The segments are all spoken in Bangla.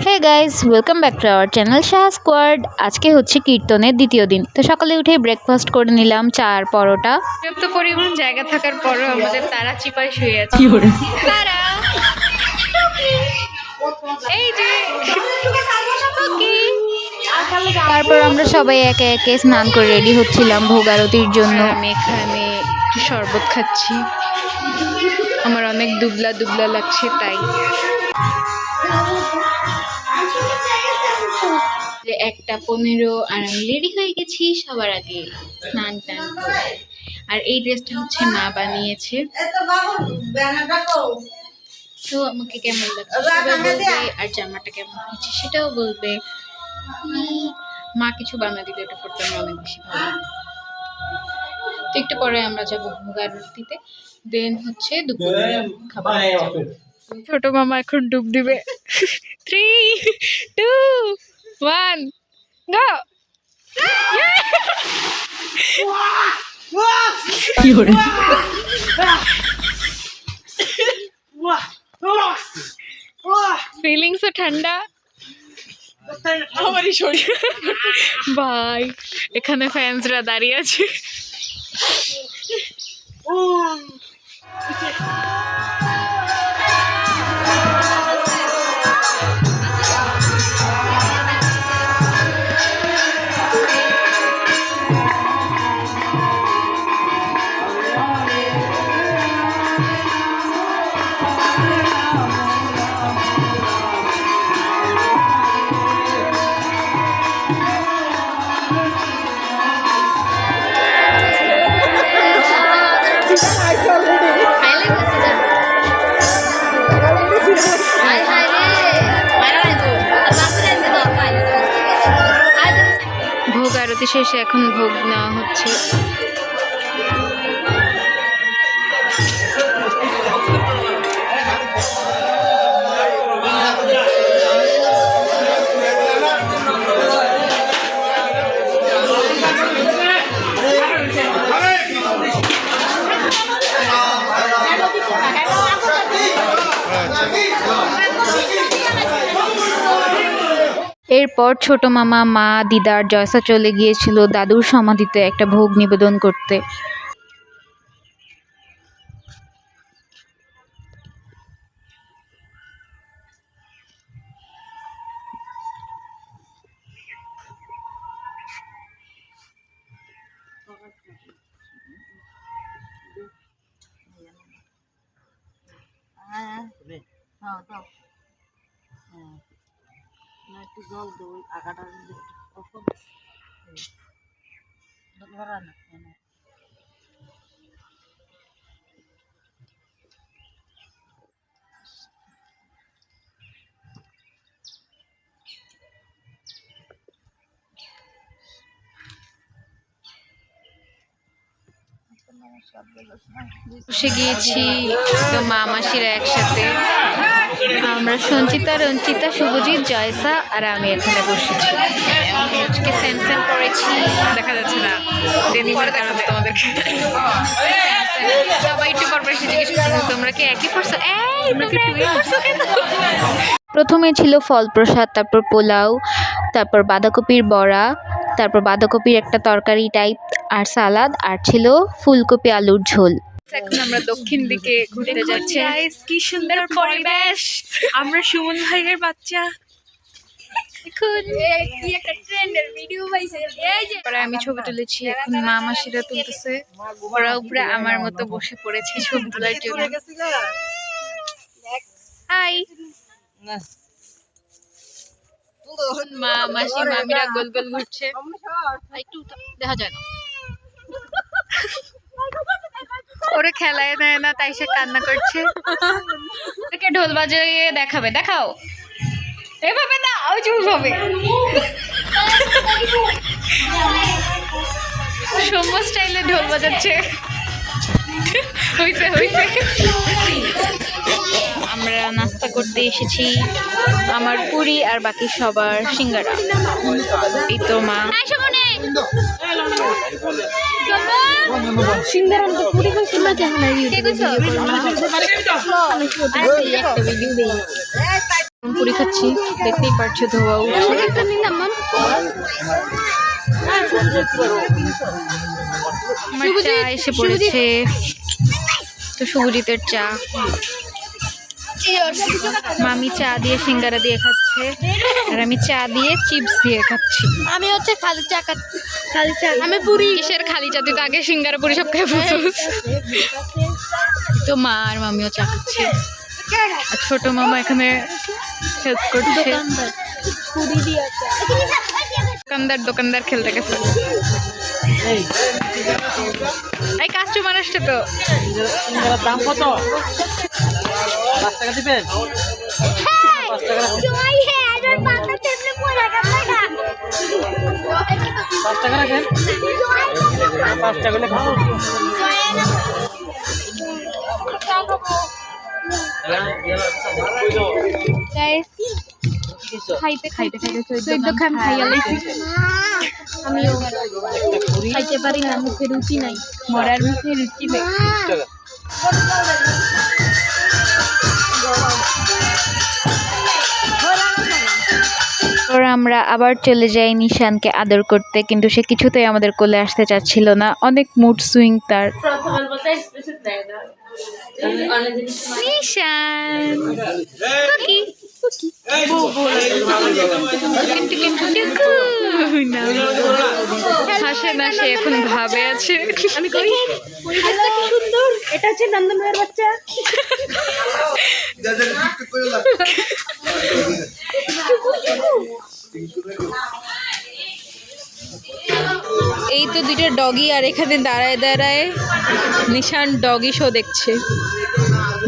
Hey guys, welcome back to our channel Shah squad. আজকে হচ্ছে কীর্তনের দ্বিতীয় দিন। তো সকালে উঠে ব্রেকফাস্ট করে নিলাম, চা আর পরোটা। পর্যাপ্ত পরিমাণ জায়গা থাকার পরও আমাদের তারা চিপায় শুয়ে আছে। তারা এই যে তারপর আমরা সবাই একে একে স্নান করে রেডি হচ্ছিলাম ভোগ আরতির জন্য। আমি এখানে একটু শরবত খাচ্ছি, আমার অনেক দুবলা দুবলা লাগছে তাই। যে 1:15 আর আমি রেডি হয়ে গেছি সবার আগে স্নান টান করে। আর এই ড্রেসটা হচ্ছে মা বানিয়েছে। তো আমাকে কেমন লাগছে সেটাও বলবে, আর জামাটা কেমন হয়েছে সেটাও বলবে। মা কিছু বানা দিলে এটা করতে আমার অনেক বেশি ভালো লাগে। তো একটু পরে আমরা যাবো ভোগ আরতিতে, দেন হচ্ছে দুপুরে খাবার। ছোট মামা এখন ডুব দিবে। 3, 2, 1 গো। ফিলিংসও ঠান্ডা আমারই শরীর। ভাই এখানে ফ্যান্সরা দাঁড়িয়ে আছে। ভোগ আরতি শেষে এখন ভোগ নেওয়া হচ্ছে। এরপর ছোট মামা, মা, দিদার জয়সা চলে গিয়েছিল দাদুর সমাধিতে একটা ভোগ নিবেদন করতে। একটু জল দেবো আগাটা বসে গিয়েছি তো মা মাসিরা একসাথে। আমরা সঞ্চিতা, রঞ্চিতা, শুভজিৎ, জয়সা আর আমি এখানে বসেছি। আজকে সেম সেম পড়েছি, দেখা যাচ্ছে না পরে দেখাবো তোমাদেরকে। সবাই একটু পর এসে জিজ্ঞেস করছে তোমরা কি একই পড়ছো? প্রথমে ছিল ফল প্রসাদ, তারপর পোলাও, তারপর বাঁধাকপির বড়া, তারপর বাঁধাকপির একটা তরকারি টাইপ আর সালাদ, আর ছিল ফুলকপি আলুর ঝোল। এখন আমরা দক্ষিণ দিকে ঘুরতে যাচ্ছি। কি সুন্দর পরিবেশ। আমরা সুমন ভাইয়ের বাচ্চা। পরে আমি ছবি তুলেছি, এখন মা মাসিরা তুলতেছে। ওরা উপরে আমার মতো বসে পড়েছে ছবি তোলার জন্য। হাই মা মাসি মামিরা গোল গোল ঘুরছে। একটু দেখা যায় না, ওরে খেলায় নেয় না তাই সে কান্না করছে। ওকে ঢোল বাজিয়ে দেখাবে, দেখাও এভাবে না, ওই চুপভাবে। সৌম্য স্টাইলে ঢোল বাজাচ্ছে। হইছে হইছে। আমরা নাস্তা করতে এসেছি, আমার পুরি আর বাকি সবার সিঙ্গারা। এই তো মা সিঙ্গারাম তো পুরি কইছিল যে না পুরি খাচ্ছি, দেখতেই পারছো ধোয়া উঠছে। একটা নিলাম মাম। আমার চা এসে পড়েছে, তো শুভজিতের চা। মামি চা দিয়ে সিঙ্গারা দিয়ে খাচ্ছে, আর আমি চা দিয়ে চিপস দিয়ে খাচ্ছি। আমি হচ্ছে খালি চা খালি চা, আমি পুরি। কিসের খালি চা? তুই তো আগে সিঙ্গারা পুরি সব খেয়ে ফেলছিস। তো মা আর মামিও চা খাচ্ছে, আর ছোট মামা এখানে হেল্প করছে। পুরি দিয়ে চা। দোকানদার খেলতে গেছে। এই কাস্টমার আসছে তো। দাম কত? 5 টাকা দিবেন? 5 টাকা। 5 টাকা রাখেন। 5 টাকা হলে খাবো। খাইতে চৈদ্দ খান খাইয়া লাইছি। আমিও খাইতে পারি না, মুখে রুচি নাই। মরার মুখে রুচি নেই। আমরা আবার চলে যাই নিশানকে আদর করতে, কিন্তু সে কিছুতেই আমাদের কোলে আসতে চাচ্ছিল না। অনেক মুড সুইং তার। নিশান হাসে না, সে এখন ভাবে আছে। আমি কই পরিবেশটা কি সুন্দর। এটা হচ্ছে নন্দন ভাইয়ের বাচ্চা। এই তো দুইটা ডগি, আর এখানে দাঁড়ায় দাঁড়ায় নিশান ডগি শো দেখছে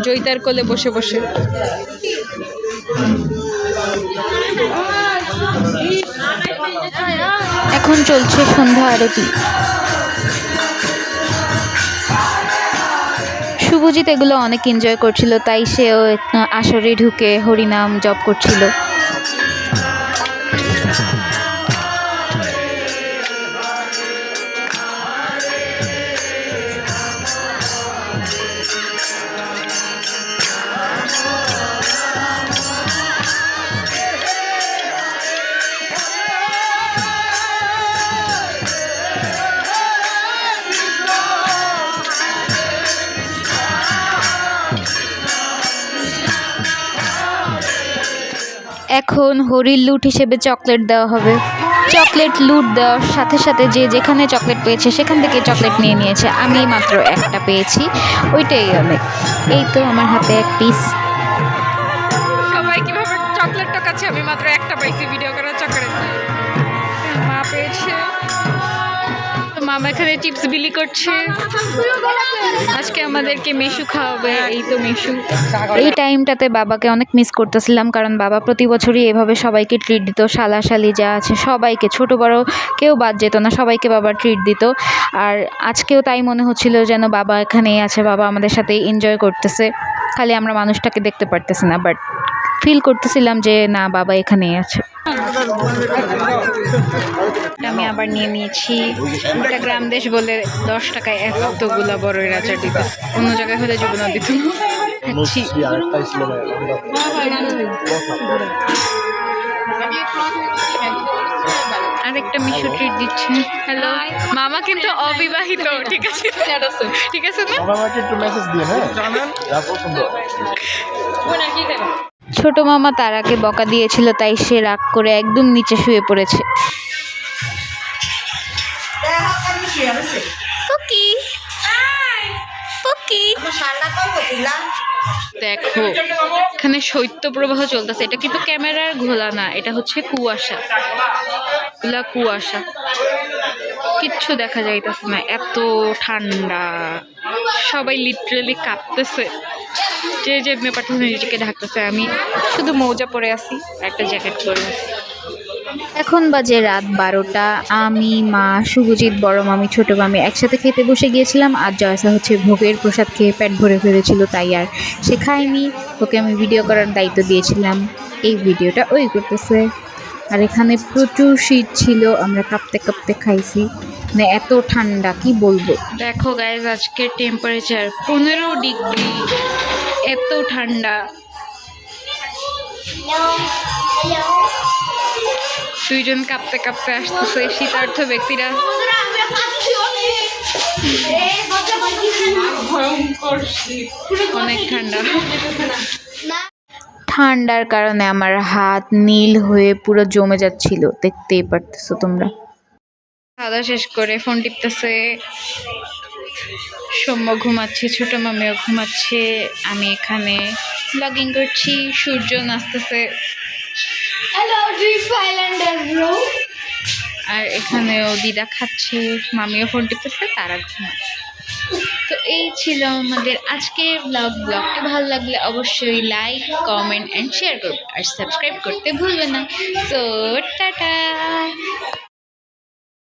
জয়িতার কোলে বসে বসে। এখন চলছে সন্ধ্যা আরতি। শুভজিৎ এগুলো অনেক এনজয় করছিল, তাই সেও আসরে ঢুকে হরিনাম জপ করছিল। এখন হরির লুট হিসেবে চকলেট দেওয়া হবে। চকলেট লুট দেওয়ার সাথে সাথে যে যেখানে চকলেট পেয়েছে সেখান থেকে চকলেট নিয়ে নিয়েছে। আমি মাত্র একটা পেয়েছি, ওইটাই অনেক। এই তো আমার হাতে এক পিস। সবাই কিভাবে চকলেট টকাচ্ছে, আমি মাত্র একটা পাইছি ভিডিও করার চক্করে। মা পেয়েছে, মামা এখানে চিপস বিলি করছে। আজকে আমাদেরকে মেশু খাওয়াবে। এই তো মেশু। এই টাইমটাতে বাবাকে অনেক মিস করতেছিলাম, কারণ বাবা প্রতি বছরই এভাবে সবাইকে ট্রিট দিত। শালাশালি যা আছে সবাইকে, ছোট বড় কেউ বাদ যেত না, সবাইকে বাবা ট্রিট দিত। আর আজকেও তাই মনে হচ্ছিল যেন বাবা এখানেই আছে, বাবা আমাদের সাথে এনজয় করতেছে, খালি আমরা মানুষটাকে দেখতে পারতেছি না, বাট ফিল করতেছিলাম যে না, বাবা এখানেই আছে। আমি আবার নিয়ে নিয়েছি। এটা গ্রাম দেশ বলে 10 টাকায় এতগুলা বড় আচার দিত, অন্য জায়গায় হলে জীবন দিত। আরেকটা মিশু ট্রিট দিচ্ছে। হ্যালো, মামা কিন্তু অবিবাহিত, ঠিক আছে? ঠিক আছে না? আমাকে একটু মেসেজ দিয়ে, হ্যাঁ জানেন যা পছন্দ। ছোট মামা তারাকে বকা দিয়েছিল, তাই সে রাগ করে একদম নিচে শুয়ে পড়েছে। দেখো এখানে শৈত্যপ্রবাহ চলতেছে। এটা কিন্তু ক্যামেরার ঘোলা না, এটা হচ্ছে কুয়াশা, কুয়াশা। কিচ্ছু দেখা যাইতেছে না, এত ঠান্ডা। সবাই লিটারেলি কাঁপতেছে, যে যেমনি পাঠাচ্ছে নিজেকে ঢাকতেছে। আমি শুধু মৌজা পরে আছি, একটা জ্যাকেট পরে আছি। এখন বাজে রাত 12টা। আমি, মা, শুভজিৎ, বড় মামি, ছোট মামি একসাথে খেতে বসে গিয়েছিলাম। আর জয়সা হচ্ছে ভোগের প্রসাদ খেয়ে পেট ভরে ফেলেছিল, তাই আর সে খায়নি। ওকে আমি ভিডিও করার দায়িত্ব দিয়েছিলাম, এই ভিডিওটা ওই করতেছে। আর এখানে প্রচুর শীত ছিল, আমরা কাঁপতে কাঁপতে খাইছি, মানে এত ঠান্ডা কি বলবো। দেখো গাইজ, আজকের টেম্পারেচার 15 ডিগ্রি, এত ঠান্ডা। দুইজন কাঁপতে কাঁপতে আসতেছে শীতার্থ ব্যক্তিরা। অনেক ঠান্ডা। ঠান্ডার কারণে আমার হাত নীল হয়ে পুরো জমে যাচ্ছিল, দেখতেই পারতেছো তোমরা। খাওয়া শেষ করে ফোন টিপতেছে, সৌম্য ঘুমাচ্ছে, ছোট মামিও ঘুমাচ্ছে, আমি এখানে ব্লগিং করছি, সূর্য নাচতেছে। আর এখানেও দিদা খাচ্ছে, মামিও ফোন টিপতেছে, তারা ঘুমাচ্ছে। তো এই ছিল আমাদের আজকের ব্লগটি ভালো লাগলে অবশ্যই লাইক, কমেন্ট অ্যান্ড শেয়ার করবে, আর সাবস্ক্রাইব করতে ভুলবে না। তো টাটা।